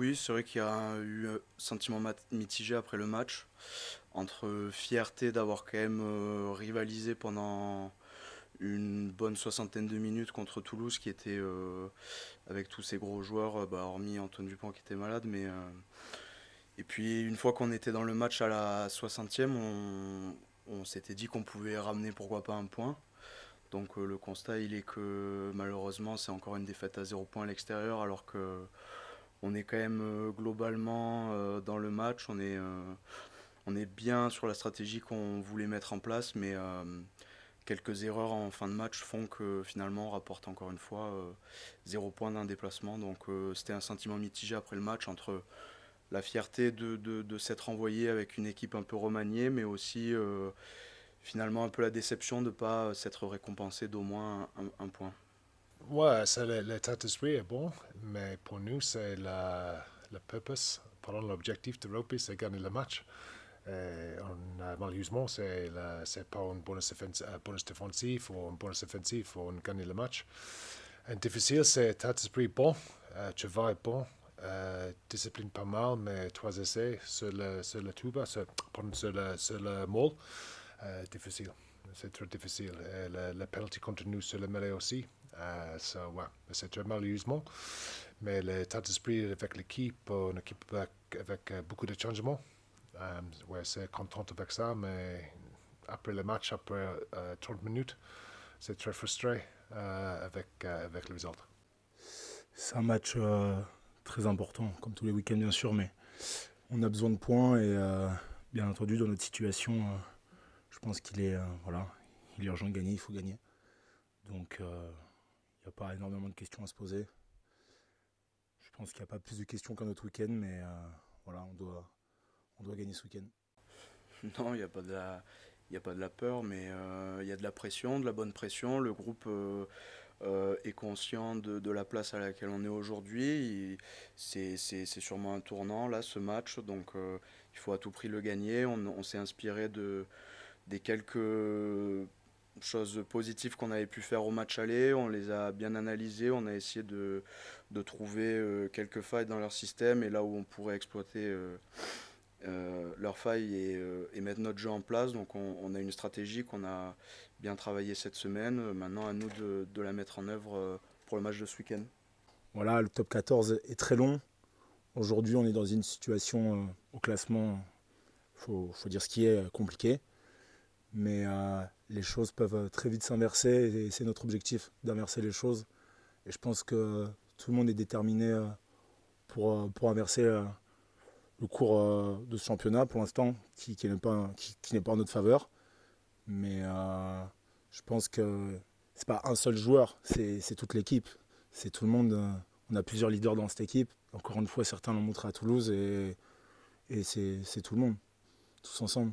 Oui, c'est vrai qu'il y a eu un sentiment mitigé après le match, entre fierté d'avoir quand même rivalisé pendant une bonne soixantaine de minutes contre Toulouse qui était avec tous ces gros joueurs, hormis Antoine Dupont qui était malade, et puis une fois qu'on était dans le match à la 60e, on s'était dit qu'on pouvait ramener pourquoi pas un point. Donc le constat il est que malheureusement c'est encore une défaite à 0 point à l'extérieur alors que on est quand même globalement dans le match, on est bien sur la stratégie qu'on voulait mettre en place, mais quelques erreurs en fin de match font que finalement on rapporte encore une fois 0 point d'un déplacement. Donc c'était un sentiment mitigé après le match entre la fierté de s'être envoyé avec une équipe un peu remaniée, mais aussi finalement un peu la déception de ne pas s'être récompensé d'au moins un point. Ouais, c'est l'état d'esprit est bon, mais pour nous, c'est le purpose, pardon, l'objectif de rugby, c'est gagner le match. Malheureusement, c'est pas un bonus défensif ou un bonus offensif pour gagner le match. Difficile, c'est l'état d'esprit bon, travail bon, discipline pas mal, mais 3 essais sur le tuba, sur le moule, difficile. C'est très difficile. Et le penalty contre nous sur le mêlée aussi. Ouais, c'est très malheureusement. Mais l'état d'esprit avec l'équipe, une équipe avec beaucoup de changements, ouais, c'est content avec ça, mais après le match, après 30 minutes, c'est très frustré avec les autres. C'est un match très important, comme tous les week-ends bien sûr, mais on a besoin de points et bien entendu dans notre situation, je pense qu'il est, voilà, il est urgent de gagner, il faut gagner. Donc il n'y a pas énormément de questions à se poser. Je pense qu'il n'y a pas plus de questions qu'un autre week-end, mais voilà, on doit gagner ce week-end. Non, il n'y a pas de la, il y a pas de la peur, mais il y a de la pression, de la bonne pression. Le groupe est conscient de la place à laquelle on est aujourd'hui. C'est sûrement un tournant, là, ce match. Donc, il faut à tout prix le gagner. On s'est inspiré des quelques choses positives qu'on avait pu faire au match aller. On les a bien analysées. On a essayé de trouver quelques failles dans leur système et là où on pourrait exploiter leurs failles et mettre notre jeu en place. Donc on a une stratégie qu'on a bien travaillée cette semaine. Maintenant à nous de la mettre en œuvre pour le match de ce week-end. Voilà, le top 14 est très long. Aujourd'hui, on est dans une situation au classement, faut dire ce qui est compliqué. Mais les choses peuvent très vite s'inverser et c'est notre objectif d'inverser les choses. Et je pense que tout le monde est déterminé pour inverser le cours de ce championnat pour l'instant, qui n'est pas en notre faveur. Mais je pense que c'est pas un seul joueur, c'est toute l'équipe, c'est tout le monde. On a plusieurs leaders dans cette équipe. Encore une fois, certains l'ont montré à Toulouse et c'est tout le monde, tous ensemble.